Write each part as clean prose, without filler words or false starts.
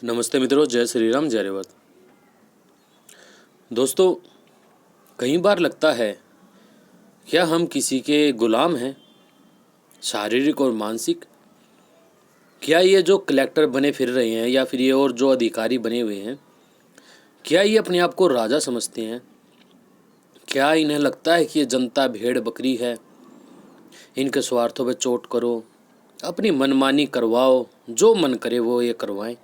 नमस्ते मित्रों, जय श्री राम, जय रेवत। दोस्तों, कई बार लगता है क्या हम किसी के गुलाम हैं, शारीरिक और मानसिक। क्या ये जो कलेक्टर बने फिर रहे हैं या फिर ये और जो अधिकारी बने हुए हैं, क्या ये अपने आप को राजा समझते हैं? क्या इन्हें लगता है कि ये जनता भेड़ बकरी है, इनके स्वार्थों पे चोट करो, अपनी मनमानी करवाओ, जो मन करे वो ये करवाएं।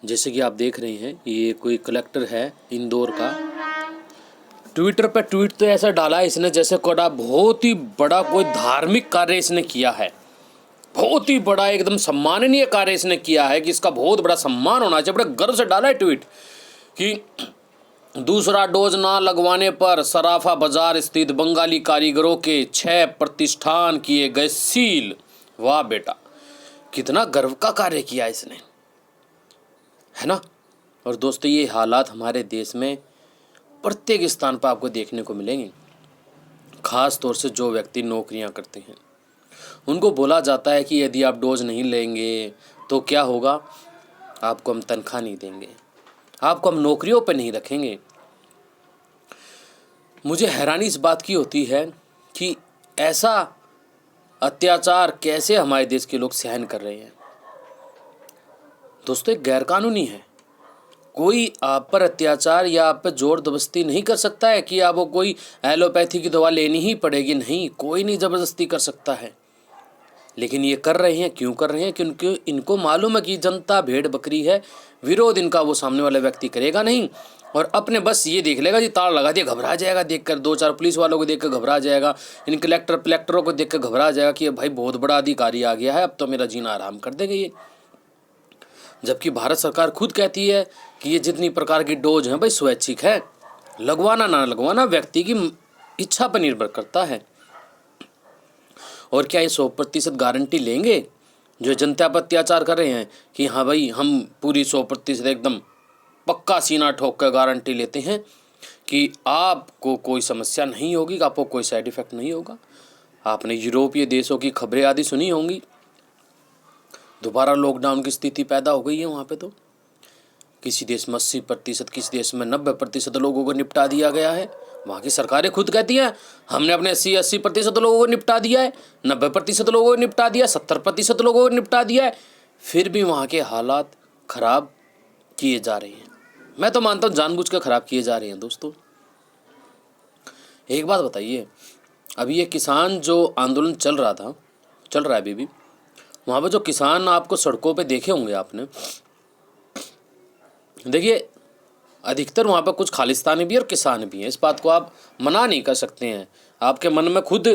जैसे कि आप देख रहे हैं, ये कोई कलेक्टर है इंदौर का। ट्विटर पे ट्वीट तो ऐसा डाला है इसने जैसे कोई बहुत ही बड़ा कोई धार्मिक कार्य इसने किया है, बहुत ही बड़ा एकदम सम्माननीय कार्य इसने किया है कि इसका बहुत बड़ा सम्मान होना चाहिए। बड़े गर्व से डाला है ट्वीट कि दूसरा डोज ना लगवाने पर सराफा बाजार स्थित बंगाली कारीगरों के 6 प्रतिष्ठान किए गए सील। वाह बेटा, कितना गर्व का कार्य किया इसने, है ना। और दोस्तों, ये हालात हमारे देश में प्रत्येक स्थान पर आपको देखने को मिलेंगे। खास तौर से जो व्यक्ति नौकरियां करते हैं, उनको बोला जाता है कि यदि आप डोज नहीं लेंगे तो क्या होगा, आपको हम तनख्वाह नहीं देंगे, आपको हम नौकरियों पर नहीं रखेंगे। मुझे हैरानी इस बात की होती है कि ऐसा अत्याचार कैसे हमारे देश के लोग सहन कर रहे हैं। दोस्तों, एक गैरकानूनी है। कोई आप पर अत्याचार या आप पर जोर जबरदस्ती नहीं कर सकता है कि आपको कोई एलोपैथी की दवा लेनी ही पड़ेगी। नहीं, कोई नहीं ज़बरदस्ती कर सकता है। लेकिन ये कर रहे हैं, क्यों कर रहे हैं? क्योंकि इनको मालूम है कि जनता भेड़ बकरी है, विरोध इनका वो सामने वाला व्यक्ति करेगा नहीं, और अपने बस ये देख लेगा जी, ताला लगा दिया, घबरा जाएगा देखकर, 2-4 पुलिस वालों को देखकर घबरा जाएगा, इन कलेक्टरों को देखकर घबरा जाएगा कि भाई बहुत बड़ा अधिकारी आ गया है, अब तो मेरा जीना आराम कर देगा ये। जबकि भारत सरकार खुद कहती है कि ये जितनी प्रकार की डोज हैं भाई स्वैच्छिक है, लगवाना ना लगवाना व्यक्ति की इच्छा पर निर्भर करता है। और क्या ये 100% गारंटी लेंगे जो जनता पर अत्याचार कर रहे हैं कि हाँ भाई हम पूरी 100% एकदम पक्का सीना ठोक कर गारंटी लेते हैं कि आपको कोई समस्या नहीं होगी, आपको कोई साइड इफेक्ट नहीं होगा। आपने यूरोपीय देशों की खबरें आदि सुनी होंगी, दोबारा लॉकडाउन की स्थिति पैदा हो गई है वहाँ पे। तो किसी देश में 80%, किसी देश में 90% लोगों को निपटा दिया गया है। वहाँ की सरकारें खुद कहती हैं हमने अपने 80% लोगों को निपटा दिया है, 90% लोगों को निपटा दिया, 70% लोगों को निपटा दिया है, फिर भी वहाँ के हालात खराब किए जा रहे हैं। मैं तो मानता हूँ जानबूझ कर खराब किए जा रहे हैं। दोस्तों, एक बात बताइए, अभी ये किसान जो आंदोलन चल रहा है अभी भी, वहाँ पर जो किसान आपको सड़कों पे देखे होंगे आपने, देखिए अधिकतर वहाँ पर कुछ खालिस्तानी भी और किसान भी हैं। इस बात को आप मना नहीं कर सकते हैं। आपके मन में खुद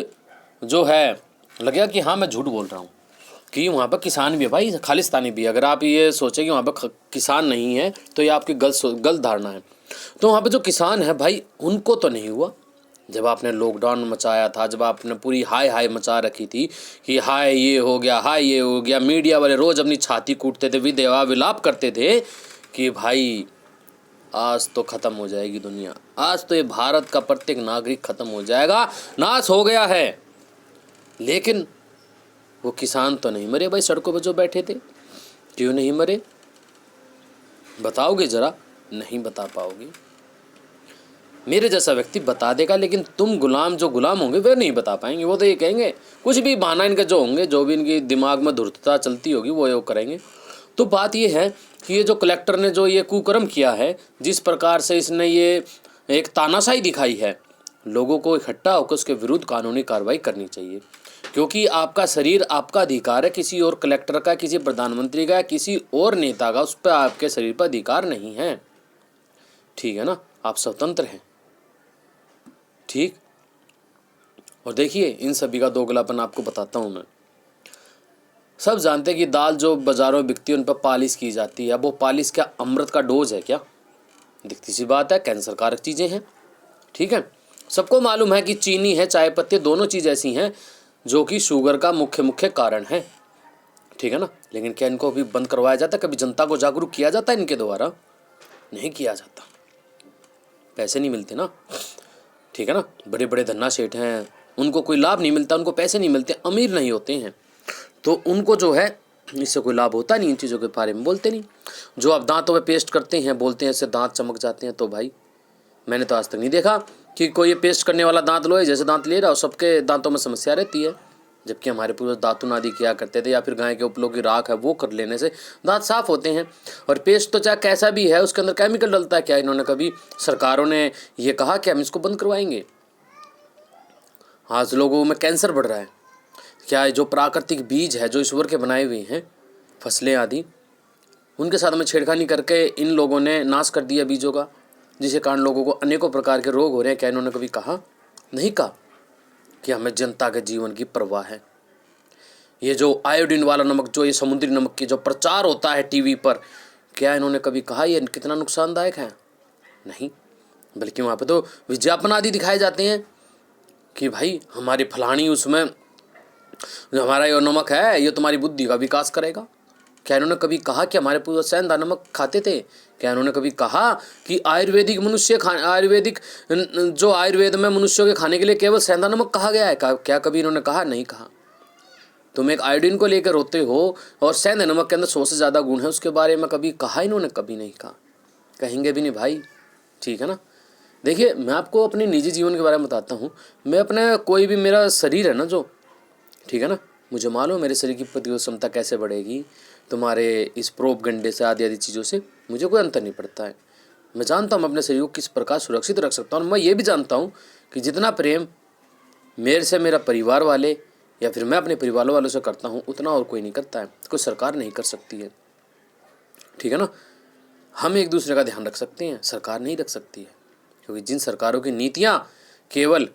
जो है लगेगा कि हाँ मैं झूठ बोल रहा हूँ कि वहाँ पर किसान भी है भाई, खालिस्तानी भी है। अगर आप ये सोचें कि वहाँ पर किसान नहीं है तो ये आपकी गलत धारणा है। तो वहाँ पर जो किसान है भाई, उनको तो नहीं हुआ। जब आपने लॉकडाउन मचाया था, जब आपने पूरी हाय मचा रखी थी कि हाय ये हो गया, हाय ये हो गया, मीडिया वाले रोज़ अपनी छाती कूटते थे, विदेवा विलाप करते थे कि भाई आज तो ख़त्म हो जाएगी दुनिया, आज तो ये भारत का प्रत्येक नागरिक ख़त्म हो जाएगा, नाश हो गया है। लेकिन वो किसान तो नहीं मरे भाई सड़कों पर जो बैठे थे। क्यों नहीं मरे बताओगे ज़रा? नहीं बता पाओगे। मेरे जैसा व्यक्ति बता देगा, लेकिन तुम जो गुलाम होंगे वे नहीं बता पाएंगे। वो तो ये कहेंगे, कुछ भी बहाना इनके जो होंगे, जो भी इनकी दिमाग में धूर्तता चलती होगी वो करेंगे। तो बात ये है कि ये जो कलेक्टर ने जो ये कुकर्म किया है, जिस प्रकार से इसने ये एक तानाशाही दिखाई है, लोगों को इकट्ठा होकर उसके विरुद्ध कानूनी कार्रवाई करनी चाहिए। क्योंकि आपका शरीर आपका अधिकार है, किसी और कलेक्टर का, किसी प्रधानमंत्री का, किसी और नेता का उस पर आपके शरीर पर अधिकार नहीं है। ठीक है ना, आप स्वतंत्र हैं। ठीक। और देखिए, इन सभी का दोगलापन आपको बताता हूँ मैं। सब जानते हैं कि दाल जो बाज़ारों में बिकती है उन पर पालिश की जाती है। अब वो पालिश क्या अमृत का डोज है क्या? दिखती सी बात है, कैंसर कारक चीज़ें हैं। ठीक है, सबको मालूम है कि चीनी है, चाय पत्ती, दोनों चीज़ ऐसी हैं जो कि शुगर का मुख्य कारण है। ठीक है ना। लेकिन क्या इनको अभी बंद करवाया जाता है? कभी जनता को जागरूक किया जाता है इनके द्वारा? नहीं किया जाता, पैसे नहीं मिलते ना। ठीक है ना। बड़े बड़े धन्ना सेठ हैं, उनको कोई लाभ नहीं मिलता, उनको पैसे नहीं मिलते, अमीर नहीं होते हैं, तो उनको जो है इससे कोई लाभ होता नहीं, इन चीज़ों के बारे में बोलते नहीं। जो आप दांतों में पेस्ट करते हैं, बोलते हैं इससे दांत चमक जाते हैं, तो भाई मैंने तो आज तक नहीं देखा कि कोई ये पेस्ट करने वाला दांत लोए जैसे दांत ले रहा हो। सबके दांतों में समस्या रहती है, जबकि हमारे पूर्वज दातुन आदि किया करते थे, या फिर गाय के उपलों की राख है वो कर लेने से दांत साफ होते हैं। और पेस्ट तो चाहे कैसा भी है, उसके अंदर केमिकल डलता है। क्या इन्होंने कभी, सरकारों ने ये कहा कि हम इसको बंद करवाएंगे? आज लोगों में कैंसर बढ़ रहा है। क्या जो प्राकृतिक बीज है, जो ईश्वर के बनाए हुए हैं, फसलें आदि, उनके साथ में छेड़खानी करके इन लोगों ने नाश कर दिया बीजों का, जिसके कारण लोगों को अनेकों प्रकार के रोग हो रहे हैं। क्या इन्होंने कभी कहा? नहीं कहा कि हमें जनता के जीवन की परवाह है। ये जो आयोडीन वाला नमक, जो ये समुद्री नमक की जो प्रचार होता है टीवी पर, क्या इन्होंने कभी कहा ये कितना नुकसानदायक है? नहीं, बल्कि वहाँ पे तो विज्ञापन आदि दिखाए जाते हैं कि भाई हमारी फलानी, उसमें जो हमारा ये नमक है ये तुम्हारी बुद्धि का विकास करेगा। क्या इन्होंने कभी कहा कि हमारे पूर्वज सेंधा नमक खाते थे? क्या इन्होंने कभी कहा कि आयुर्वेदिक मनुष्य आयुर्वेदिक जो आयुर्वेद में मनुष्यों के खाने के लिए केवल सेंधा नमक कहा गया है? क्या कभी इन्होंने कहा? नहीं कहा। तुम एक आयोडीन को लेकर रोते हो और सेंधा नमक के अंदर 100 से ज़्यादा गुण है, उसके बारे में कभी कहा इन्होंने? कभी नहीं कहा, कहेंगे भी नहीं भाई, ठीक है ना। देखिए, मैं आपको अपने निजी जीवन के बारे में बताता हूँ। मैं अपने कोई भी, मेरा शरीर है ना जो, ठीक है ना, मुझे मालूम मेरे शरीर की प्रतिरोधक क्षमता कैसे बढ़ेगी तुम्हारे इस प्रोपगंडे से, आदि आदि चीज़ों से मुझे कोई अंतर नहीं पड़ता है। मैं जानता हूँ अपने शरीर को किस प्रकार सुरक्षित रख सकता हूँ। मैं ये भी जानता हूँ कि जितना प्रेम मेरे से मेरा परिवार वाले या फिर मैं अपने परिवार वालों से करता हूँ, उतना और कोई नहीं करता है, कोई सरकार नहीं कर सकती है, ठीक है ना। हम एक दूसरे का ध्यान रख सकते हैं, सरकार नहीं रख सकती है, क्योंकि जिन सरकारों की नीतियाँ केवल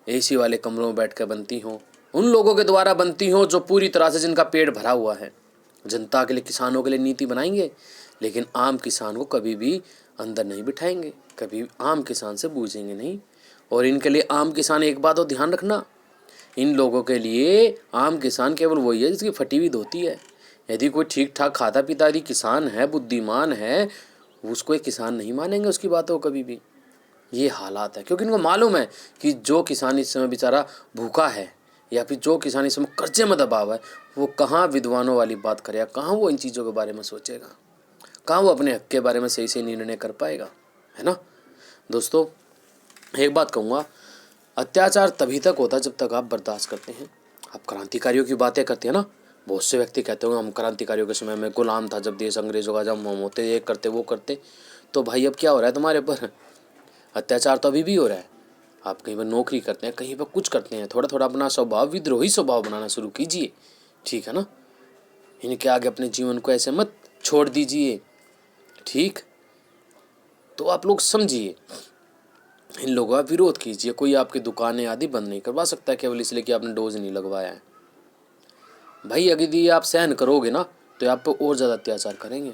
एसी वाले कमरों में बैठ कर बनती हों, उन लोगों के द्वारा बनती हों जो पूरी तरह से जिनका पेट भरा हुआ है, जनता के लिए, किसानों के लिए नीति बनाएंगे, लेकिन आम किसान को कभी भी अंदर नहीं बिठाएंगे, कभी आम किसान से पूछेंगे नहीं। और इनके लिए आम किसान, एक बात और ध्यान रखना, इन लोगों के लिए आम किसान केवल वही है जिसकी फटी हुई धोती है। यदि कोई ठीक ठाक खाता पीता यदि किसान है, बुद्धिमान है, उसको एक किसान नहीं मानेंगे उसकी बातों को कभी भी। ये हालात है, क्योंकि इनको मालूम है कि जो किसान इस समय बेचारा भूखा है, या फिर जो किसान इस समय कर्जे में दबाव है, वो कहाँ विद्वानों वाली बात करेगा, कहाँ वो इन चीज़ों के बारे में सोचेगा, कहाँ वो अपने हक के बारे में सही से निर्णय कर पाएगा, है ना। दोस्तों, एक बात कहूँगा, अत्याचार तभी तक होता जब तक आप बर्दाश्त करते हैं। आप क्रांतिकारियों की बातें करते हैं ना, बहुत से व्यक्ति कहते हो हम क्रांतिकारियों के समय में गुलाम था, जब देश अंग्रेजों का, जब हम होते ये करते वो करते, तो भाई अब क्या हो रहा है तुम्हारे पर? अत्याचार तो अभी भी हो रहा है। आप कहीं पर नौकरी करते हैं, कहीं पर कुछ करते हैं, थोड़ा थोड़ा अपना स्वभाव, विद्रोही स्वभाव बनाना शुरू कीजिए, ठीक है ना। इनके आगे अपने जीवन को ऐसे मत छोड़ दीजिए, ठीक। तो आप लोग समझिए, इन लोगों का विरोध कीजिए। कोई आपकी दुकानें आदि बंद नहीं करवा सकता केवल इसलिए कि आपने डोज नहीं लगवाया है। भाई यदि आप सहन करोगे ना, तो आप पर और ज़्यादा अत्याचार करेंगे।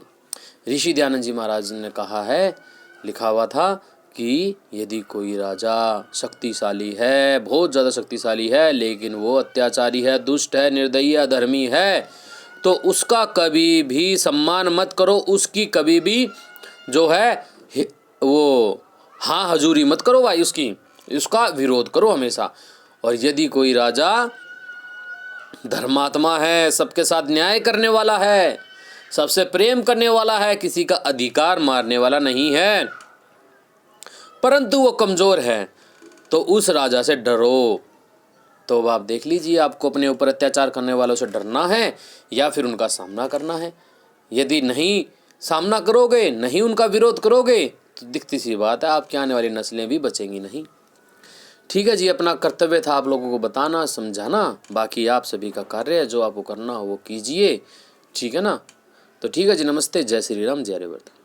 ऋषि दयानंद जी महाराज ने कहा है, लिखा हुआ था कि यदि कोई राजा शक्तिशाली है, बहुत ज़्यादा शक्तिशाली है, लेकिन वो अत्याचारी है, दुष्ट है, निर्दयी, अधर्मी है, तो उसका कभी भी सम्मान मत करो, उसकी कभी भी जो है वो हाँ हजूरी मत करो भाई, उसका विरोध करो हमेशा। और यदि कोई राजा धर्मात्मा है, सबके साथ न्याय करने वाला है, सबसे प्रेम करने वाला है, किसी का अधिकार मारने वाला नहीं है, परंतु वो कमज़ोर है, तो उस राजा से डरो। तो अब आप देख लीजिए, आपको अपने ऊपर अत्याचार करने वालों से डरना है या फिर उनका सामना करना है। यदि नहीं सामना करोगे, नहीं उनका विरोध करोगे, तो दिखती सी बात है आपकी आने वाली नस्लें भी बचेंगी नहीं। ठीक है जी, अपना कर्तव्य था आप लोगों को बताना, समझाना, बाकी आप सभी का कार्य है, जो आपको करना हो वो कीजिए, ठीक है ना। तो ठीक है जी, नमस्ते, जय श्री राम, जय हरिवर्धन।